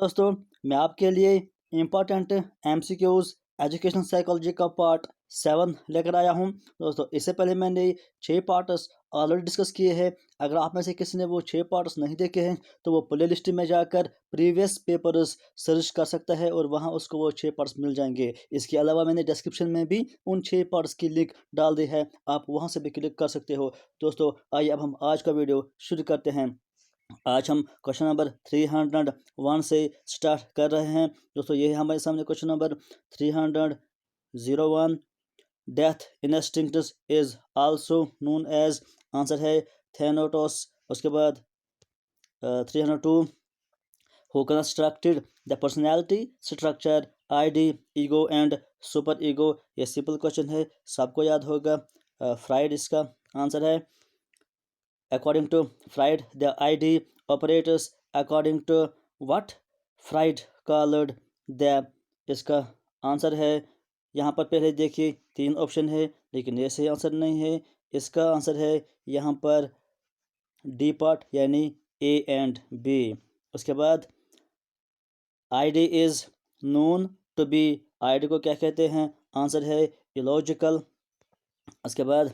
दोस्तों मैं आपके लिए इम्पोर्टेंट एमसीक्यूज एजुकेशन साइकोलॉजी का पार्ट 7 लेकर आया हूं। दोस्तों इससे पहले मैंने 6 पार्ट्स ऑलरेडी डिस्कस किए हैं। अगर आप में से किसी ने वो 6 पार्ट्स नहीं देखे हैं तो वो प्ले लिस्ट में जाकर प्रीवियस पेपर्स सर्च कर सकता है और वहां उसको वो 6 पार्ट्स मिल जाएंगे। इसके अलावा मैंने डिस्क्रिप्शन में भी उन 6 पार्ट्स की लिंक डाल दी है, आप वहां से भी क्लिक कर सकते हो। दोस्तों आइए अब हम आज का वीडियो शुरू करते हैं। आज हम क्वेश्चन नंबर 301 से स्टार्ट कर रहे हैं। दोस्तों ये है हमारे सामने question number 301। Death instincts is also known as, answer है थैनोटोस। उसके बाद 302 who constructed the personality structure ID ego and super ego. ये सिंपल क्वेश्चन है, सबको याद होगा। फ्राइड इसका आंसर है। According to Freud, the ID operates according to what Freud called the, इसका आंसर है, यहाँ पर पहले देखिए 3 ऑप्शन है लेकिन ये सही आंसर नहीं है। इसका आंसर है यहाँ पर डी पार्ट यानी ए एंड बी। उसके बाद id is known to be, id को क्या कहते हैं, आंसर है इलॉजिकल। उसके बाद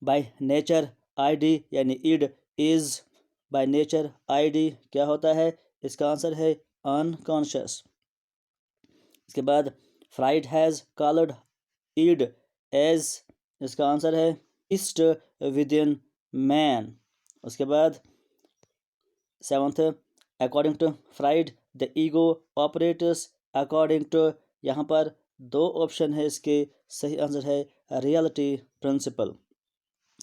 बाय नेचर आईडी यानी id is, by nature id क्या होता है, इसका आंसर है अनकॉन्शियस। इसके बाद Freud has called id as, इसका आंसर है ईस्ट विद इन मैन। उसके बाद 7th according to Freud the ego operators according to, यहाँ पर 2 ऑप्शन है, इसके सही आंसर है रियलिटी प्रिंसिपल।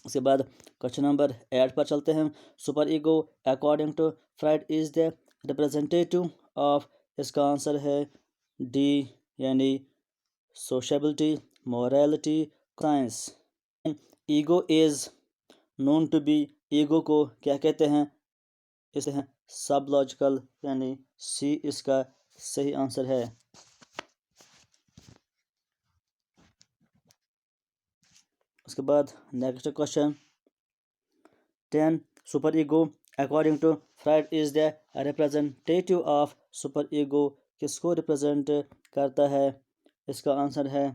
उसके बाद क्वेश्चन नंबर 8 पर चलते हैं। Super ego according to Freud is the representative of, इसका आंसर है डी यानी sociability morality science. Ego is known to be, ego को क्या कहते हैं, इसे हैं सबलॉजिकल यानी सी इसका सही आंसर है। उसके बाद next question 10 super ego according to Freud is the representative of, super ego किसको रिप्रेजेंट करता है, इसका आंसर है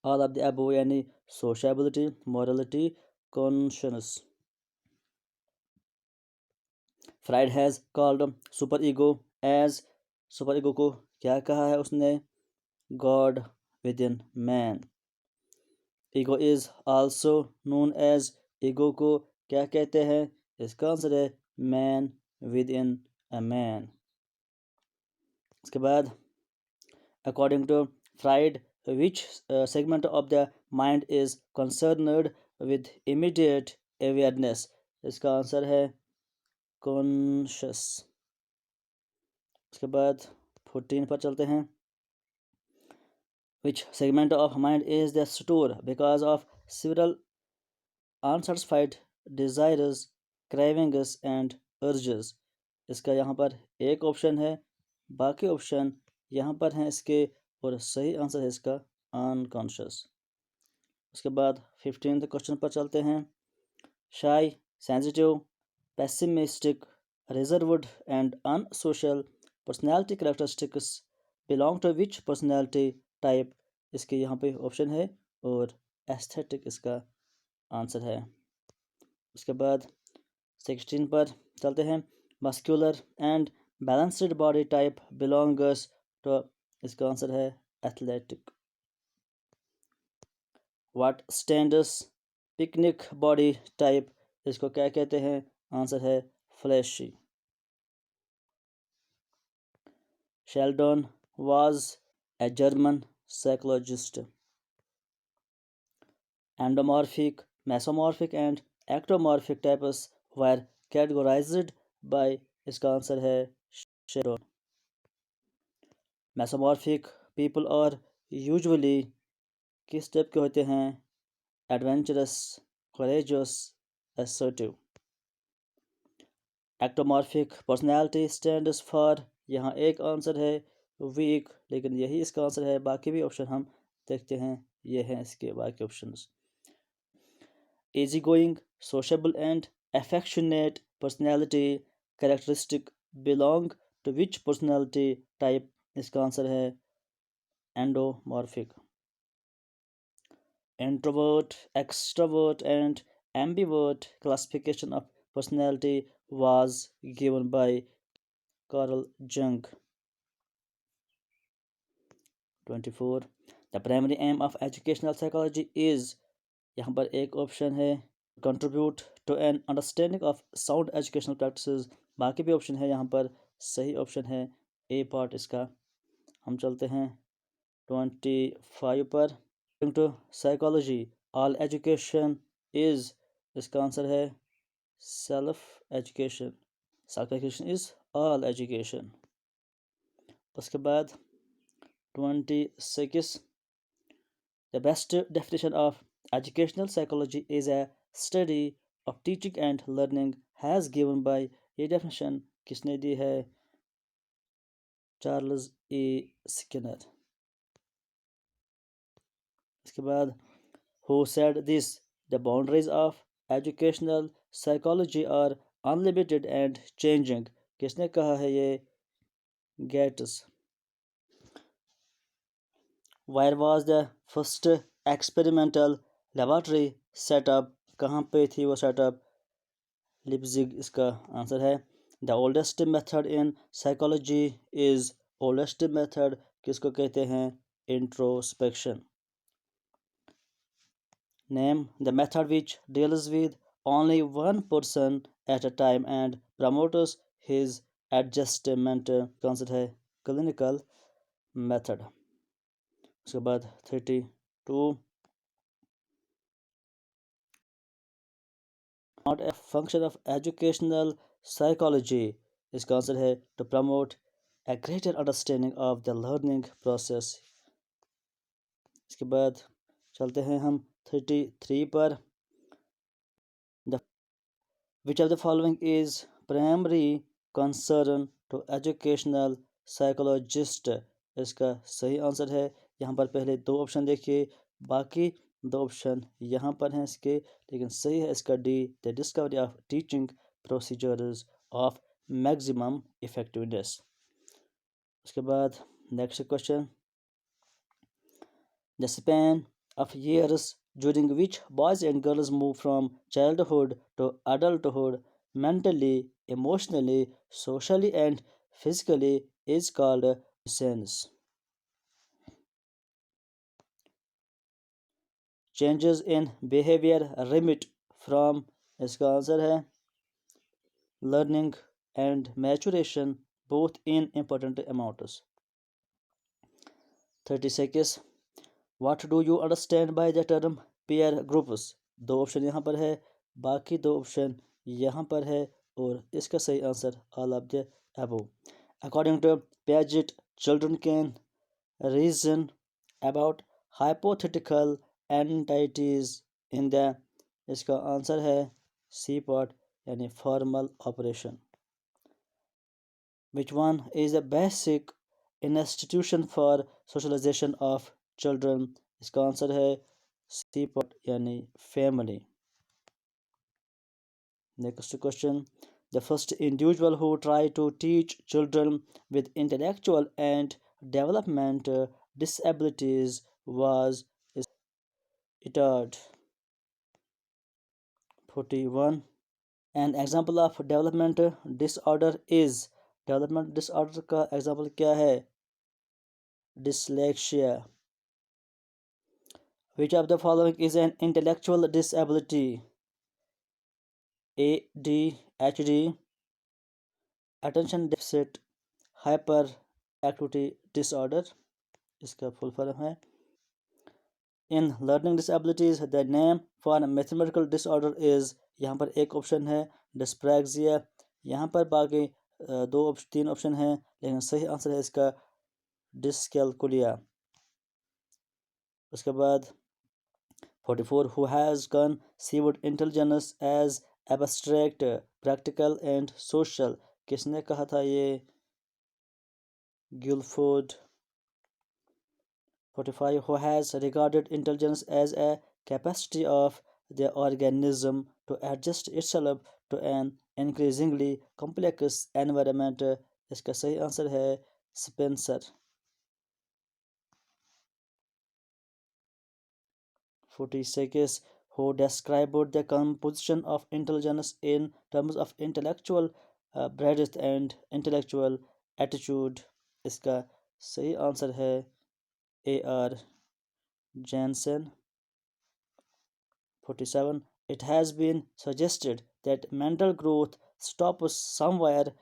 ऑल ऑफ द अबव यानी sociability morality conscious. Freud has called super ego as, super ego को क्या कहा है उसने, god within man. Ego is also known as, ego को क्या कहते हैं, इसका आंसर है man within a man. उसके बाद according to Freud which segment of the mind is concerned with immediate awareness, इसका आंसर है कॉन्शियस। उसके बाद 14 पर चलते हैं। Which segment of mind is the store because of several unsatisfied desires, cravings and urges, इसका यहाँ पर एक ऑप्शन है, बाकी ऑप्शन यहाँ पर हैं इसके, और सही आंसर है इसका अनकॉन्शियस। उसके बाद 15th क्वेश्चन पर चलते हैं। Shy, sensitive, pessimistic, reserved and unsocial personality characteristics belong to which personality type, इसके यहाँ पे ऑप्शन है और एस्थेटिक इसका आंसर है। उसके बाद 16 पर चलते हैं। Muscular and balanced body type belongs to, इसका आंसर है athletic. What stands for pyknic body type, इसको क्या कहते हैं, आंसर है fleshy. Sheldon was a German psychologist. Endomorphic, mesomorphic and ectomorphic types were categorized by, इसका आंसर है Sheldon. mesomorphic people are usually किस टाइप के होते हैं, adventurous, courageous, assertive। ectomorphic personality stands for, यहाँ एक आंसर है वीक, लेकिन यही इसका आंसर है, बाकी भी ऑप्शन हम देखते हैं, ये हैं इसके बाकी options. Easy going, sociable and affectionate personality characteristic belong to which personality type? इसका आंसर है endomorphic. Introvert, extrovert, and ambivert classification of personality was given by Carl Jung. 24. The primary aim of educational psychology is, यहाँ पर एक option है contribute to an understanding of sound educational practices, बाकी भी option है, यहाँ पर सही ऑप्शन है ए पार्ट इसका। हम चलते हैं 25 पर। According to psychology, all education is, इसका आंसर है self education. Self education is all education. उसके बाद 26, the best definition of educational psychology is a study of teaching and learning has given by, ये डेफिनेशन किसने दी है? Charles ए Skinner. इसके बाद who said this? The boundaries of educational psychology are unlimited and changing. किसने कहा है ये? Gets. Where was the first experimental laboratory set up? कहाँ पे थी वो सेटअप? लिप्जिग इसका आंसर है। The oldest method in psychology is, oldest method किसको कहते हैं? Introspection. Name the method which deals with only one person at a time and promotes his adjustment, concept है clinical method। उसके बाद 32, not a function of educational psychology, इसका answer है to promote a greater understanding of the learning process। इसके बाद चलते हैं हम 33 पर। Which of the following is primary concern to educational psychologist? इसका सही आंसर है, यहाँ पर पहले दो ऑप्शन देखिए, बाकी दो ऑप्शन यहाँ पर हैं इसके, लेकिन सही है इसका D, the discovery of teaching procedures of maximum effectiveness. उसके बाद next question, the span of years during which boys and girls move from childhood to adulthood mentally, emotionally, socially, and physically is called adolescence. Changes in behavior remit from, इसका answer है learning and maturation, both in important amounts। 36, What do you understand by the term peer groups? दो option यहाँ पर है, बाकी दो option यहाँ पर है, और इसका सही answer all of the above। According to Piaget, children can reason about hypothetical entities in the, इसका आंसर है सी पार्ट यानी formal operation। Which one is the basic institution for socialization of children? इसका answer है C part यानी family. Next question, the first individual who try to teach children with intellectual and development disabilities was Itard. 41, an example of development disorder is, development disorder का example क्या है? Dyslexia. Which of the following is an intellectual disability? ADHD, attention deficit hyperactivity disorder, इसका full form है। In learning disabilities, the name for a mathematical disorder is, यहाँ पर एक option है dyspraxia, यहाँ पर बाकी तीन ऑप्शन हैं, लेकिन सही आंसर है इसका dyscalculia। उसके बाद 44, who has conceived intelligence as abstract, practical and social, किसने कहा था ये? Guilford. 45, who has regarded intelligence as a capacity of the organism to adjust itself to an increasingly complex environment, इसका सही आंसर है Spencer. 46 who described the composition of intelligence in terms of intellectual breadth and intellectual attitude। इसका सही answer है A.R. Jensen। 47 it has been suggested that mental growth stops somewhere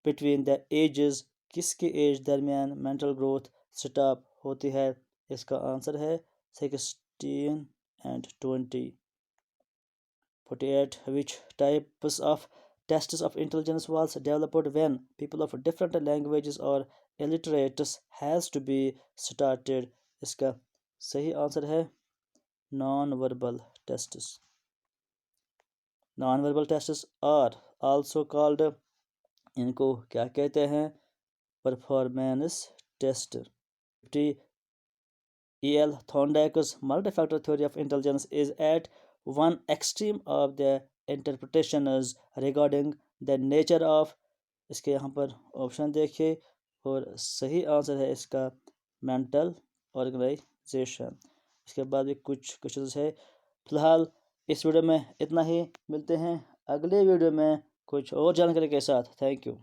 between the ages। किसके as दरमियान mental growth stop होती है? इसका answer है 16 and 20। 48 which types of tests of intelligence was developed when people of different languages or illiterates has to be started। इसका सही answer है non verbal tests. Non verbal tests are also called, इनको क्या कहते हैं? Performance test. 50 E.L. Thorndike's multi-factor theory of intelligence is at one extreme of the interpretations regarding the nature of। इसके यहाँ पर ऑप्शन देखिए और सही आंसर है इसका मेंटल ऑर्गेनाइजेशन। इसके बाद भी कुछ क्वेश्चंस है। फिलहाल इस वीडियो में इतना ही, मिलते हैं अगले वीडियो में कुछ और जानकारी के साथ। Thank you.